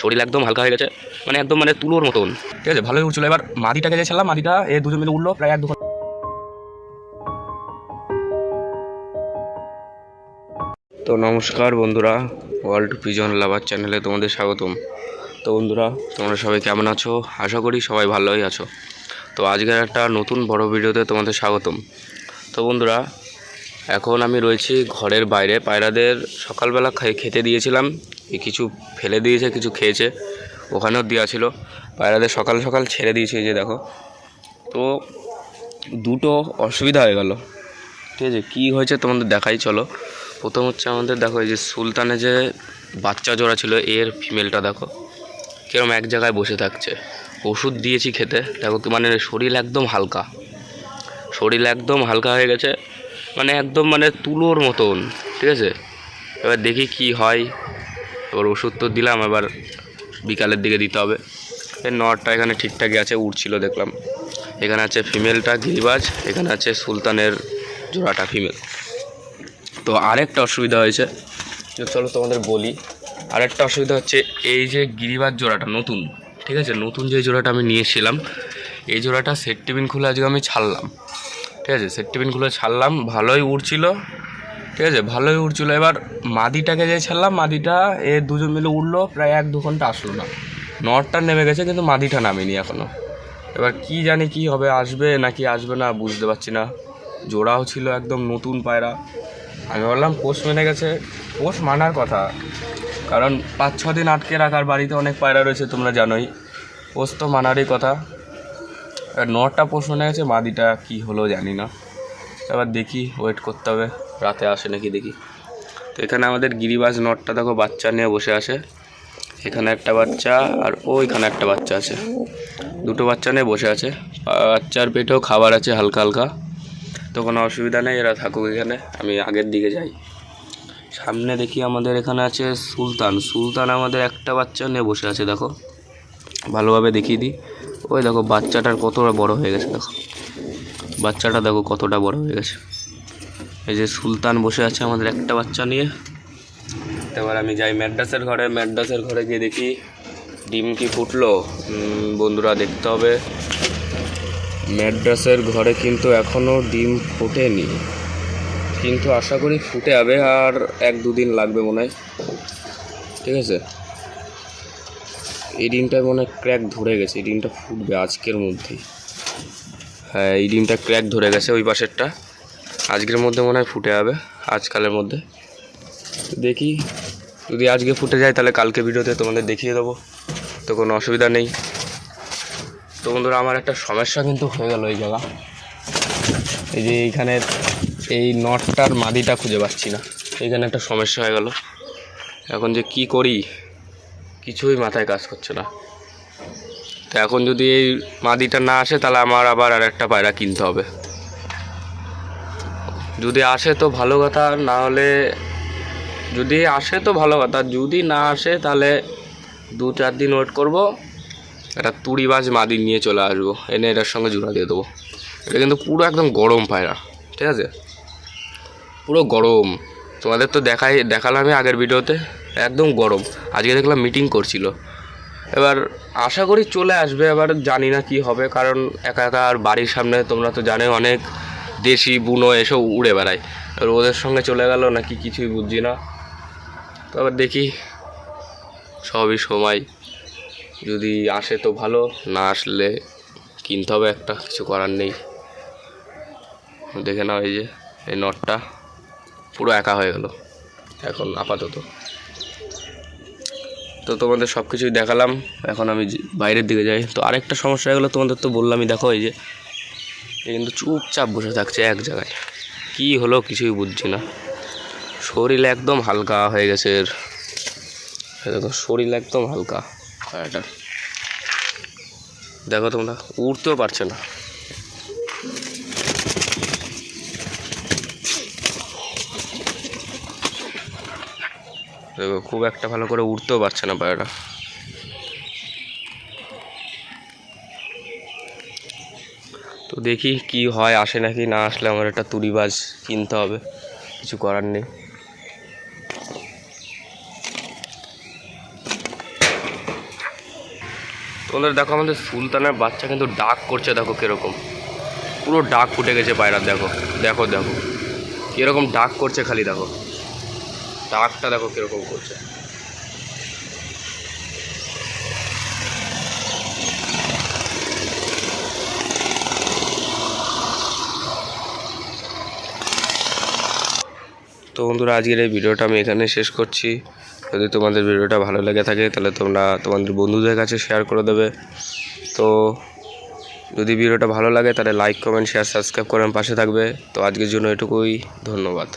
শরীর একদম হালকা হয়ে গেছে, মানে একদম মানে তুলোর মতন। ঠিক আছে, ভালোই উঠছিল। এবার মাদিটাকে যে ছাড়লাম, মাদিটা দুজন মিলে উঠলো প্রায় 1-2 ঘন্টা। তো নমস্কার বন্ধুরা, ওয়ার্ল্ড পিজন লাভার চ্যানেলে তোমাদের স্বাগতম। তো বন্ধুরা, তোমরা সবাই কেমন আছো? আশা করি সবাই ভালোই আছো। তো আজকের একটা নতুন বড় ভিডিওতে তোমাদের স্বাগতম। তো বন্ধুরা, এখন আমি রয়েছি ঘরের বাইরে। পায়রাদের সকালবেলা খেতে দিয়েছিলাম, কিছু ফেলে দিয়েছে, কিছু খেয়েছে, ওখানেও দেওয়া ছিল। পায়রাদের সকাল সকাল ছেড়ে দিয়েছি, এই যে দেখো। তো দুটো অসুবিধা হয়ে গেল। ঠিক আছে, কী হয়েছে তোমাদের দেখাই, চলো। প্রথম হচ্ছে আমাদের দেখো, এই যে সুলতানে যে বাচ্চা জোড়া ছিল, এর ফিমেলটা দেখো কিরম এক জায়গায় বসে থাকছে। ওষুধ দিয়েছি খেতে, দেখো মানে শরীর একদম হালকা, শরীর একদম হালকা হয়ে গেছে, মানে একদম মানে তুলোর মতন। ঠিক আছে, এবার দেখি কি হয়। এবার ওষুধ তো দিলাম, এবার বিকালের দিকে দিতে হবে। এই নটটা এখানে ঠিকঠাকই আছে, উঠছিল দেখলাম। এখানে আছে ফিমেলটা গিরিবাজ, এখানে আছে সুলতানের জোড়াটা ফিমেল। তো আরেকটা অসুবিধা হয়েছে, চলো তোমাদের বলি। আরেকটা অসুবিধা হচ্ছে, এই যে গিরিবাজ জোড়াটা নতুন, ঠিক আছে, নতুন যে জোড়াটা আমি নিয়েছিলাম, এই জোড়াটা সেট টিফিন খুলে আজকে আমি ছাড়লাম। ঠিক আছে, সেট টিফিন খুলে ছাড়লাম, ভালোই উড়ছিল। ঠিক আছে, ভালোই উড়ছিল। এবার মাদিটাকে যে ছাড়লাম, মাদিটা দুজন মিলে উঠলো, প্রায় 1-2 ঘন্টা আসলো না। নটটা নেমে গেছে, কিন্তু মাদিটা নামেনি এখনও। এবার কি জানি কি হবে, আসবে নাকি আসবে না বুঝতে পারছি না। জোড়াও ছিল একদম নতুন পায়রা। আমি বললাম পোষ মেনে গেছে, পোষ মানার কথা, কারণ 5-6 দিন আটকে রাখার, বাড়িতে অনেক পায়রা রয়েছে তোমরা জানোই, পোষ তো মানারই কথা। এবার নটটা পোষ মেনে গেছে, মাদিটা কি হলো জানি না। এবার দেখি, ওয়েট করতে হবে, রাতে আসে নাকি দেখি। তো এখানে আমাদের গিরিবাজ নটটা দেখো বাচ্চা নিয়ে বসে আছে। এখানে একটা বাচ্চা আর ওইখানে একটা বাচ্চা আছে, দুটো বাচ্চা নিয়ে বসে আছে। বাচ্চার পেটেও খাবার আছে হালকা হালকা, তো কোনো অসুবিধা নেই, এরা থাকুক এখানে। আমি আগের দিকে যাই। সামনে দেখি আমাদের এখানে আছে সুলতান। সুলতান আমাদের একটা বাচ্চা নিয়ে বসে আছে, দেখো ভালোভাবে দেখিয়ে দিই। ওই দেখো বাচ্চাটার কতটা বড় হয়ে গেছে, দেখো বাচ্চাটা দেখো কতটা বড় হয়ে গেছে। এই যে সুলতান বসে আছে আমাদের একটা বাচ্চা নিয়ে। এবার আমি যাই ম্যাড্রাসের ঘরে। ম্যাড্রাসের ঘরে গিয়ে দেখি ডিম কি ফুটলো। বন্ধুরা দেখতে হবে, ম্যাড্রাসের ঘরে কিন্তু এখনও ডিম ফোটেনি, কিন্তু আশা করি ফুটে যাবে, আর 1-2 দিন লাগবে মনে হয়। ঠিক আছে, এই ডিমটা মনে হয় ক্র্যাক ধরে গেছে, এই ডিমটা ফুটবে আজকের মধ্যেই। হ্যাঁ, এই ডিমটা ক্র্যাক ধরে গেছে, ওই পাশেরটা আজকের মধ্যে মনে হয় ফুটে যাবে, আজকালের মধ্যে। দেখি, যদি আজকে ফুটে যায় তাহলে কালকে ভিডিওতে তোমাদের দেখিয়ে দেবো, তো কোনো অসুবিধা নেই। তো বন্ধুরা, আমার একটা সমস্যা কিন্তু হয়ে গেল এই জায়গা। এই যে এইখানে এই নটটার মাদিটা খুঁজে পাচ্ছি না, এইখানে একটা সমস্যা হয়ে গেল। এখন যে কি করি কিছুই মাথায় কাজ করছে না। তো এখন যদি এই মাদিটা না আসে, তাহলে আমার আবার আর একটা পায়রা কিনতে হবে। যদি আসে তো ভালো কথা, না হলে যদি আসে তো ভালো কথা, যদি না আসে তাহলে 2-4 দিন ওয়েট করবো, একটা তুড়িবাজ মাদি নিয়ে চলে আসবো, এনে এটার সঙ্গে জোড়া দিয়ে দেবো। এটা কিন্তু পুরো একদম গরম পায়রা, ঠিক আছে, পুরো গরম। তোমাদের তো দেখালাম আমি আগের ভিডিওতে, একদম গরম। আজকে দেখলাম মিটিং করছিল। এবার আশা করি চলে আসবে, এবার জানি না কি হবে, কারণ একা একা আর বাড়ির সামনে তোমরা তো জানো অনেক দেশি বুনো এসব উড়ে বেড়ায়। এবার ওদের সঙ্গে চলে গেল নাকি কিছুই বুঝছি না। তো এবার দেখি, সবই সময়, যদি আসে তো ভালো, না আসলে কিনতে হবে একটা, কিছু করার নেই। দেখে নাও, এই যে এই নটটা পুরো একা হয়ে গেল এখন আপাতত। তো তোমাদের সব কিছুই দেখালাম, এখন আমি বাইরের দিকে যাই। তো আরেকটা সমস্যা হয়ে গেলো, তোমাদের তো বললামই, দেখো এই যে কিন্তু চুপচাপ বসে থাকছে এক জায়গায়, কি হলো কিছুই বুঝছি না। শরীর একদম হালকা হয়ে গেছে এর, দেখো শরীর একদম হালকা। এটা দেখো, তোমরা উঠতেও পারছে না। দেখো খুব একটা ভালো করে উঠতেও পারছে না পায়রাটা। তো দেখি কি হয়, আসে নাকি, না আসলে আমার একটা তুড়িবাজ কিনতে হবে, কিছু করার নেই। তোমাদের দেখো আমাদের সুলতানের বাচ্চা কিন্তু ডাক করছে, দেখো কীরকম পুরো ডাক ফুটে গেছে পায়রার। দেখো দেখো দেখো কীরকম ডাক করছে, খালি দেখো ডাকটা দেখো কীরকম করছে। তো বন্ধুরা আজকের এই ভিডিওটা আমি এখানে শেষ করছি। যদি তোমাদের ভিডিওটা ভালো লেগে থাকে তাহলে তোমরা তোমাদের বন্ধুদের কাছে শেয়ার করে দেবে। তো যদি ভিডিওটা ভালো লাগে তাহলে লাইক কমেন্ট শেয়ার সাবস্ক্রাইব করেন পাশে থাকবে। তো আজকের জন্য এটুকুই, ধন্যবাদ।